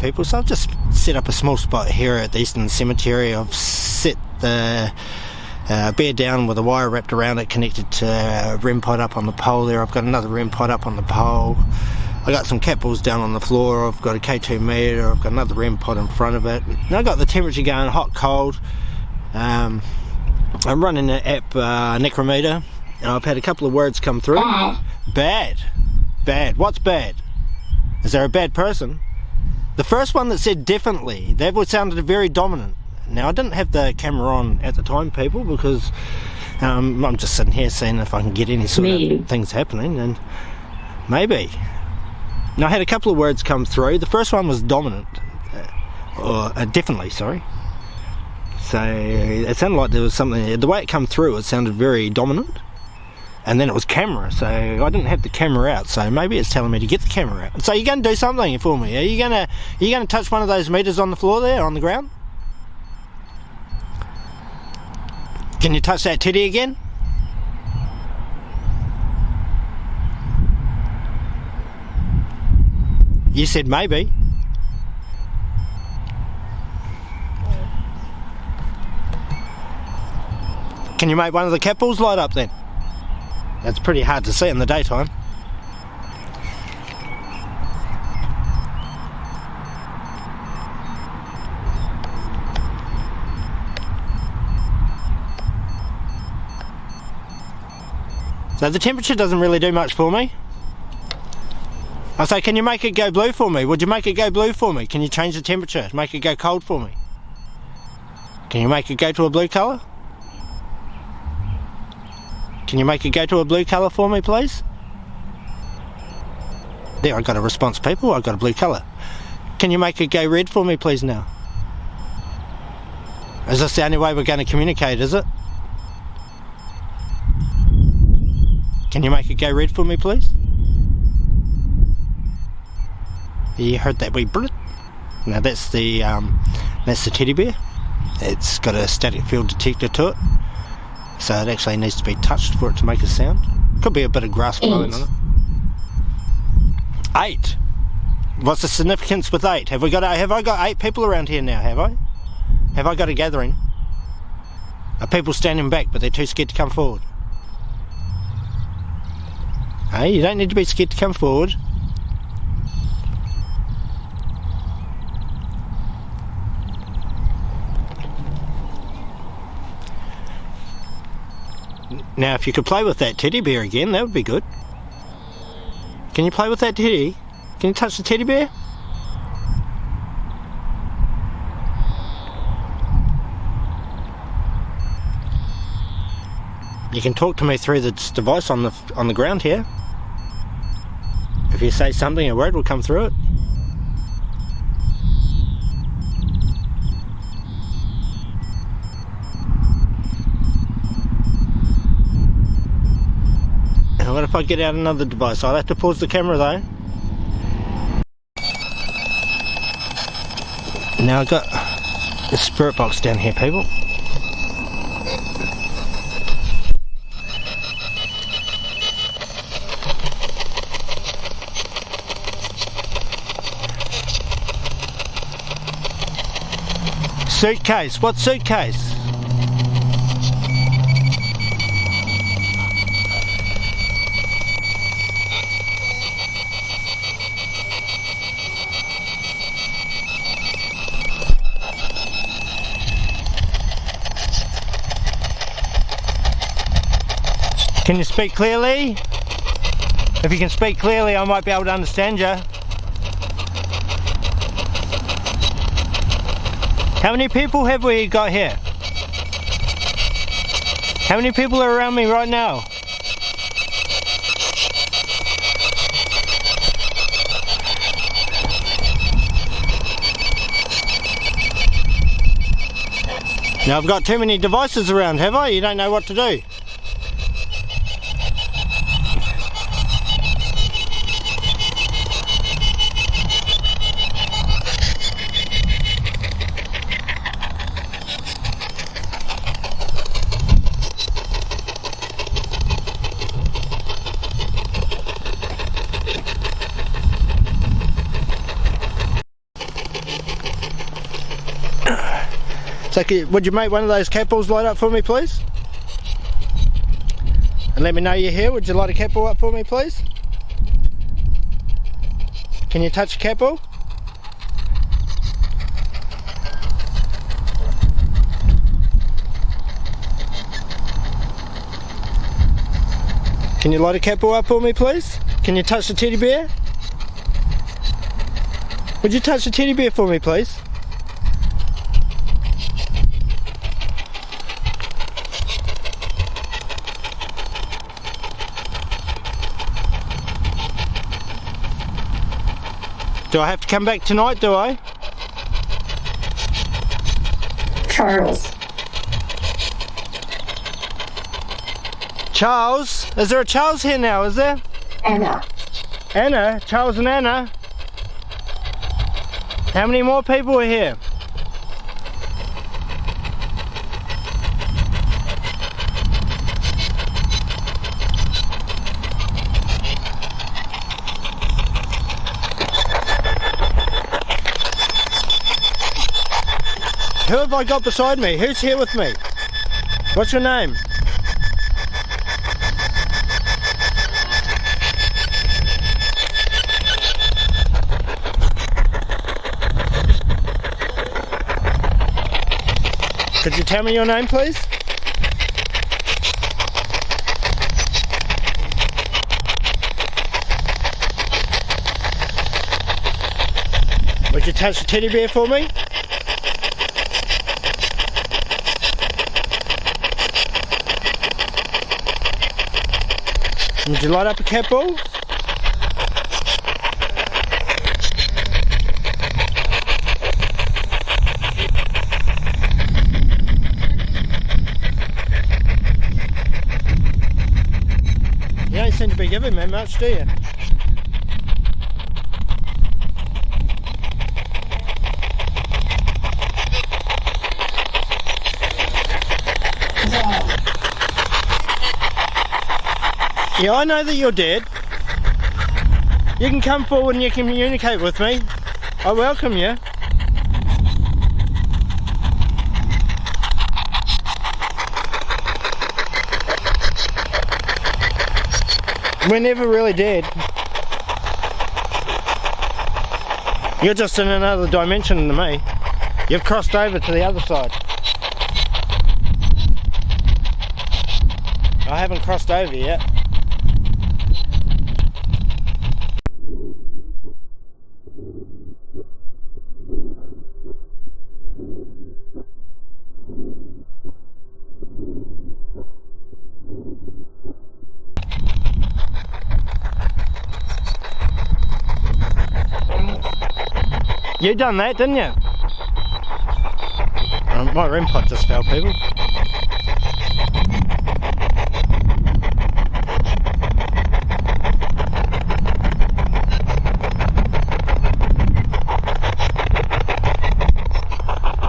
people, so I've just set up a small spot here at the Eastern Cemetery. I've set the bear down with a wire wrapped around it, connected to a REM pod up on the pole there. I've got another REM pod up on the pole. I got some cat balls down on the floor. I've got a K2 meter. I've got another REM pod in front of it. And I got the temperature going, hot, cold. I'm running the app Necrometer, and I've had a couple of words come through. Bad. What's bad? Is there a bad person? The first one that said definitely, that would sounded very dominant. Now, I didn't have the camera on at the time, people, because I'm just sitting here seeing if I can get any sort of things happening, and maybe. Now, I had a couple of words come through. The first one was dominant, or definitely, sorry. So it sounded like there was something, the way it come through, it sounded very dominant. And then it was camera, so I didn't have the camera out, so maybe it's telling me to get the camera out. So you're going to do something for me. Are you going to touch one of those meters on the floor there, on the ground? Can you touch that teddy again? You said maybe. Can you make one of the cat balls light up then? That's pretty hard to see in the daytime. So the temperature doesn't really do much for me. I say, can you make it go blue for me? Would you make it go blue for me? Can you change the temperature, make it go cold for me? Can you make it go to a blue colour? Can you make it go to a blue colour for me, please? There, I got a response, people. I got a blue colour. Can you make it go red for me, please, now? Is this the only way we're going to communicate, is it? Can you make it go red for me, please? You heard that wee Brit? Now that's the teddy bear. It's got a static field detector to it, so it actually needs to be touched for it to make a sound. Could be a bit of grass blowing on it. 8. What's the significance with 8? Have I got 8 people around here now? Have I? Have I got a gathering? Are people standing back but they're too scared to come forward? Hey, you don't need to be scared to come forward. Now, if you could play with that teddy bear again, that would be good. Can you play with that teddy? Can you touch the teddy bear? You can talk to me through this device on the ground here. If you say something, a word will come through it. And what if I get out another device? I'll have to pause the camera though. Now I've got a spirit box down here, people. Suitcase. What suitcase? Can you speak clearly? If you can speak clearly, I might be able to understand you. How many people have we got here? How many people are around me right now? Now I've got too many devices around, have I? You don't know what to do. So would you make one of those cat balls light up for me, please? And let me know you're here. Would you light a cat ball up for me, please? Can you touch a cat ball? Can you light a cat ball up for me, please? Can you touch the teddy bear? Would you touch the teddy bear for me, please? Do I have to come back tonight, do I? Charles. Charles? Is there a Charles here now, is there? Anna. Anna? Charles and Anna? How many more people are here? Who have I got beside me? Who's here with me? What's your name? Could you tell me your name, please? Would you touch the teddy bear for me? Would you light up a cat ball? You don't seem to be giving me much, do you? Yeah, I know that you're dead. You can come forward and you can communicate with me. I welcome you. We're never really dead. You're just in another dimension than me. You've crossed over to the other side. I haven't crossed over yet. You done that, didn't you? My REM pod just fell, people.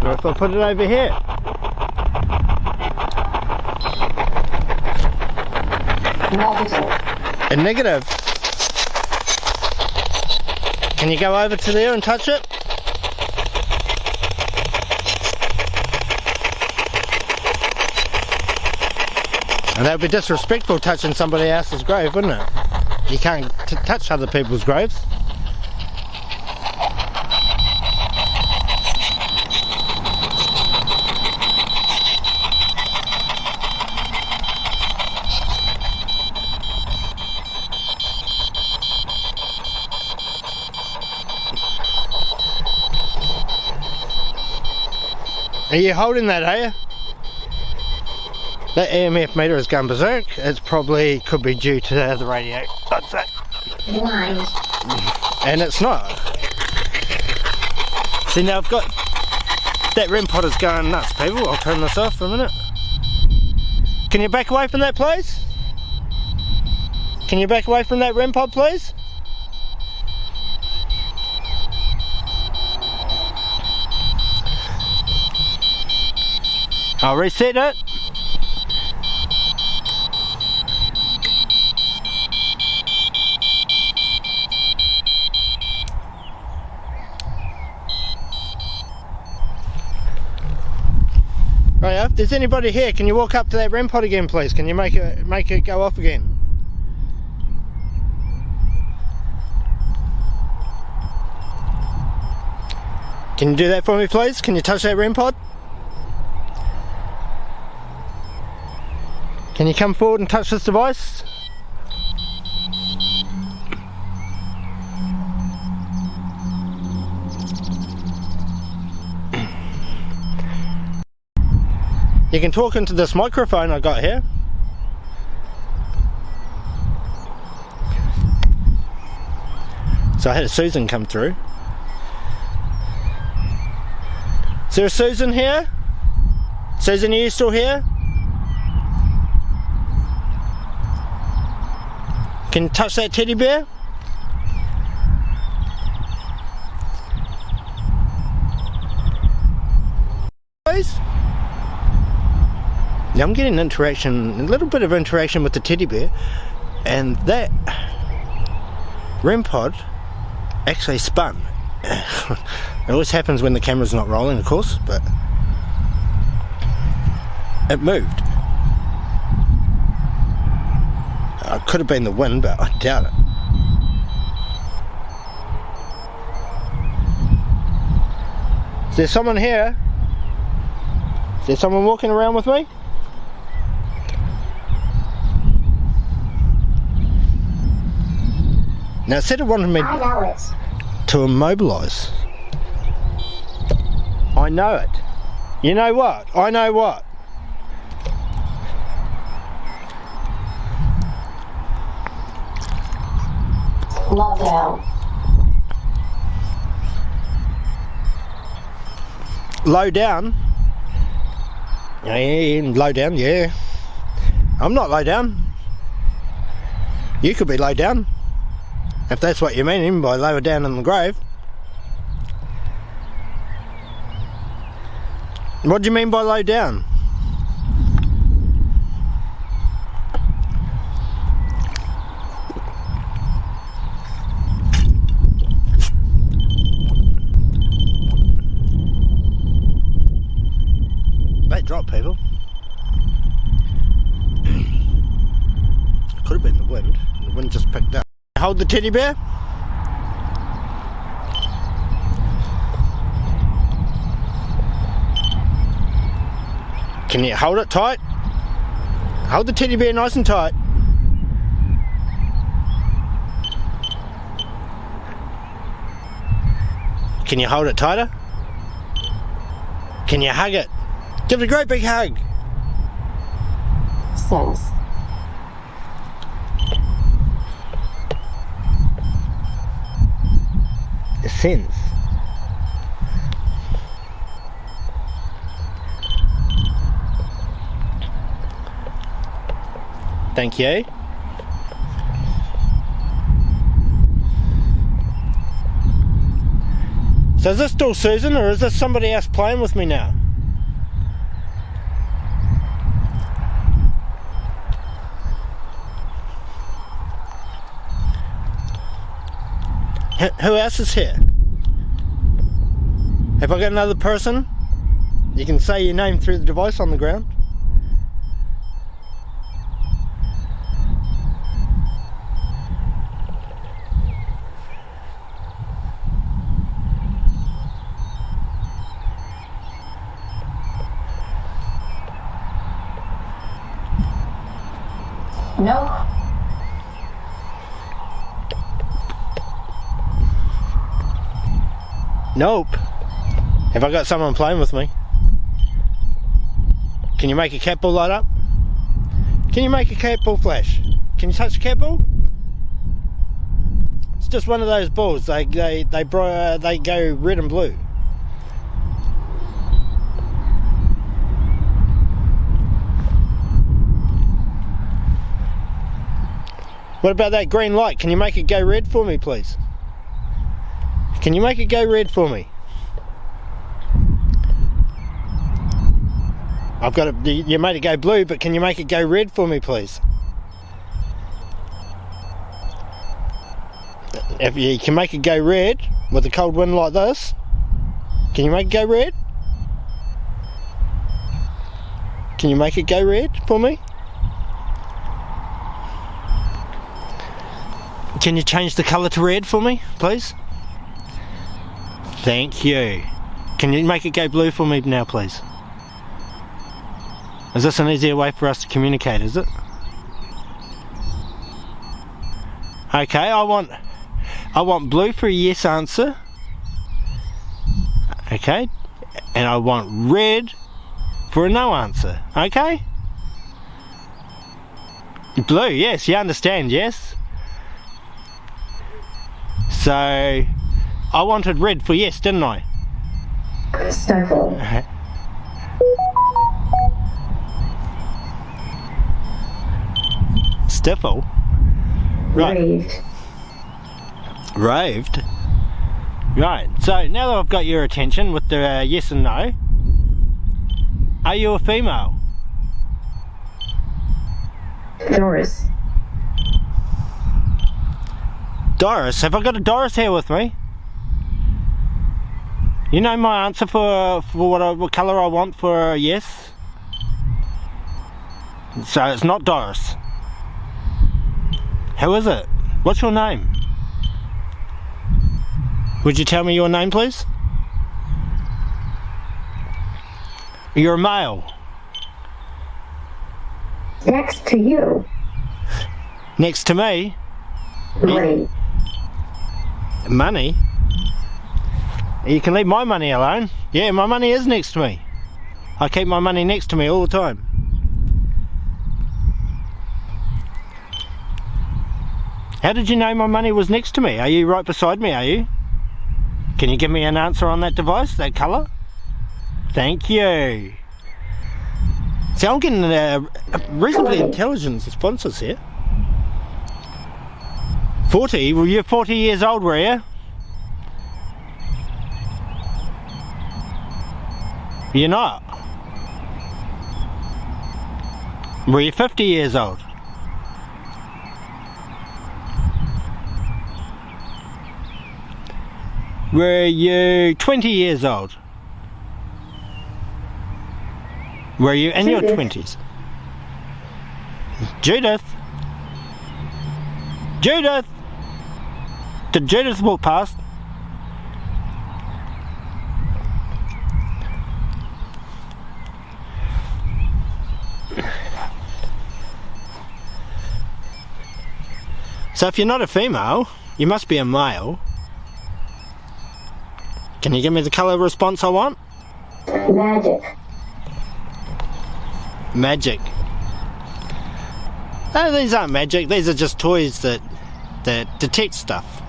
Or if I put it over here. Negative. A negative. Can you go over to there and touch it? And that would be disrespectful touching somebody else's grave, wouldn't it? You can't touch other people's graves. Are you holding that, are you? That EMF meter has gone berserk. It's probably could be due to the radio. That's it. Blind. And it's not. See, now I've got that REM pod is going nuts, people. I'll turn this off for a minute. Can you back away from that, please? Can you back away from that REM pod, please? I'll reset it. Oh yeah, if there's anybody here, can you walk up to that REM pod again, please? Can you make it go off again? Can you do that for me, please? Can you touch that REM pod? Can you come forward and touch this device? You can talk into this microphone I got here. So I had a Susan come through. Is there a Susan here? Susan, are you still here? Can you touch that teddy bear? Please? Now I'm getting interaction, a little bit of interaction with the teddy bear, and that REM pod actually spun. It always happens when the camera's not rolling, of course, but it moved. It could have been the wind, but I doubt it. Is there someone here? Is there someone walking around with me? Now it said it wanted me I know it. to immobilise. I know it. You know what? I know what? Lockdown. Low down? Yeah, low down, yeah. I'm not low down. You could be low down. If that's what you mean, even by lower down in the grave. What do you mean by low down? They drop, people. Could have been the wind. The wind just picked up. Hold the teddy bear. Can you hold it tight? Hold the teddy bear nice and tight. Can you hold it tighter? Can you hug it? Give it a great big hug. Thanks. Sense. Thank you. So is this still Susan, or is this somebody else playing with me now? Who else is here? Have I got another person? You can say your name through the device on the ground. Nope. Nope. Have I got someone playing with me? Can you make a cat ball light up? Can you make a cat ball flash? Can you touch a cat ball? It's just one of those balls. They go red and blue. What about that green light? Can you make it go red for me, please? Can you make it go red for me? I've got it. You made it go blue, but can you make it go red for me, please? If you can make it go red with a cold wind like this, can you make it go red? Can you make it go red for me? Can you change the colour to red for me, please? Thank you. Can you make it go blue for me now, please? Is this an easier way for us to communicate, is it? Okay, I want blue for a yes answer. Okay, and I want red for a no answer. Okay? Blue, yes, you understand, yes? So, I wanted red for yes, didn't I? Stifle. Stifle? Right. Raved. Raved? Right, so now that I've got your attention with the yes and no, are you a female? Doris. Doris, have I got a Doris here with me? You know my answer for what colour I want for a yes? So it's not Doris. Who is it? What's your name? Would you tell me your name, please? You're a male. Next to you. Next to me? Money. Money? You can leave my money alone. Yeah, my money is next to me. I keep my money next to me all the time. How did you know my money was next to me? Are you right beside me, are you? Can you give me an answer on that device, that colour? Thank you. See, I'm getting reasonably intelligent responses here. 40? Well, you're 40 years old, were you? You're not. Were you 50 years old? Were you 20 years old? Were you in your 20s? Judith? Judith! Did Judith walk past? So if you're not a female, you must be a male. Can you give me the colour response I want? Magic. Magic. No, these aren't magic. These are just toys that detect stuff.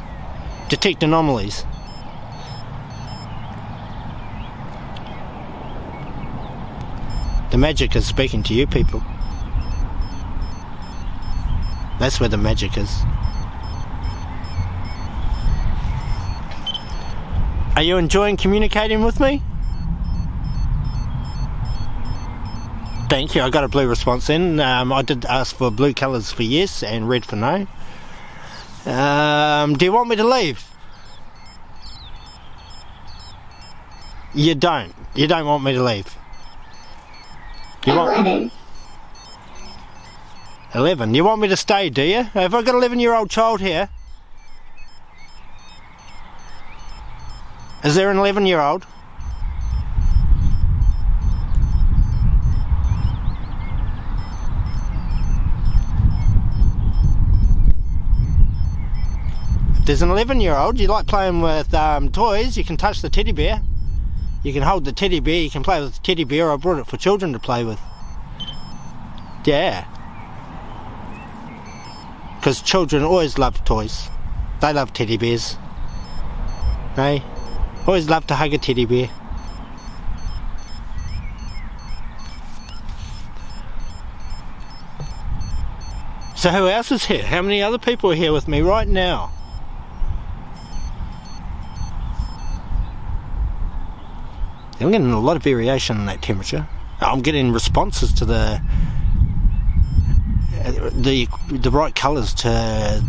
Detect anomalies. The magic is speaking to you people. That's where the magic is. Are you enjoying communicating with me? Thank you, I got a blue response then. I did ask for blue colours for yes and red for no. Do you want me to leave? You don't. You don't want me to leave. You want 11. 11. You want me to stay, do you? Have I got an 11-year-old child here? Is there an 11-year-old? If there's an 11-year-old, you like playing with toys, you can touch the teddy bear. You can hold the teddy bear, you can play with the teddy bear. I brought it for children to play with. Yeah. Because children always love toys. They love teddy bears. Hey? Always love to hug a teddy bear. So who else is here? How many other people are here with me right now? I'm getting a lot of variation in that temperature. I'm getting responses to the right colours to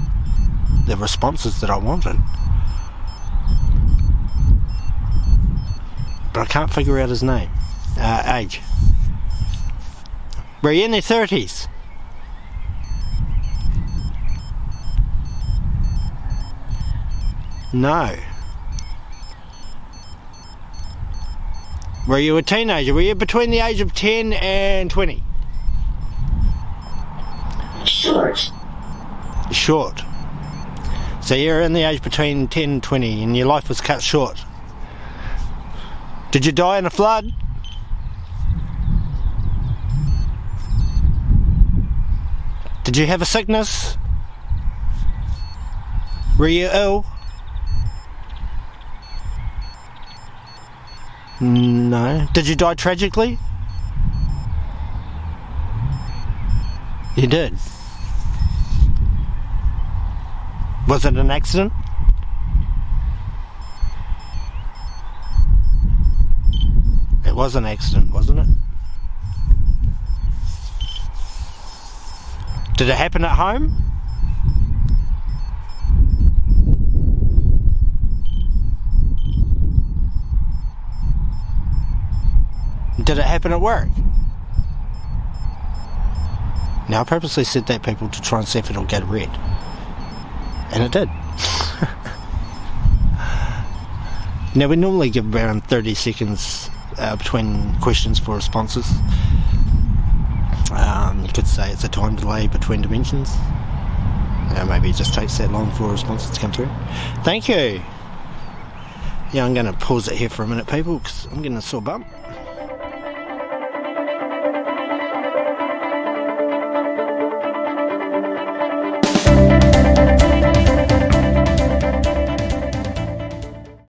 the responses that I wanted. But I can't figure out his name. Age. Were you in their 30s? No. Were you a teenager? Were you between the age of 10 and 20? Short. Short. So you're in the age between 10 and 20 and your life was cut short. Did you die in a flood? Did you have a sickness? Were you ill? No. Did you die tragically? You did. Was it an accident? It was an accident, wasn't it? Did it happen at home? Did it happen at work? Now I purposely said that, people, to try and see if it'll get red. And it did. Now we normally give around 30 seconds between questions for responses. You could say it's a time delay between dimensions. Maybe it just takes that long for responses to come through. Thank you. Yeah, I'm going to pause it here for a minute, people, because I'm getting a sore bum.